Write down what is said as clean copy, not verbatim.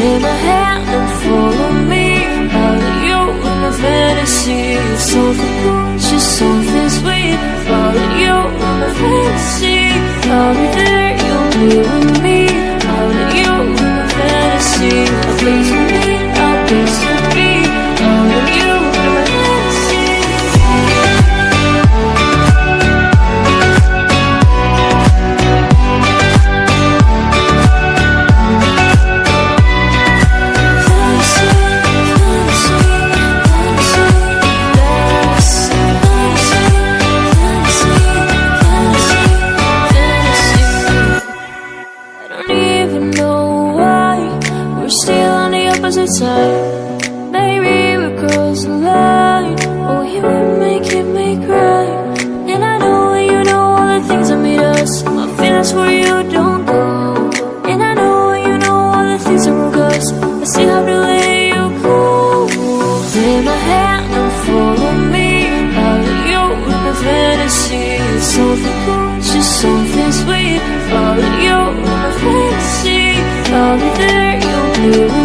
Take my hand and follow me out of you in my fantasy. Something cool, just something sweet. Follow you in my fantasy. I'll be there, you'll be with me. Out of you in my fantasy. A place for me, a place to be. Out of you in my fantasy. Side. Maybe we cross the line. Oh, you were making me cry. And I know you know all the things that made us. My feelings for you don't go. And I know you know all the things that broke us. I still have to let you go. Take my hand and follow me out of you in my fantasy. Something cool, just something sweet. Follow you in my fantasy. I'll be there, you'll be with me.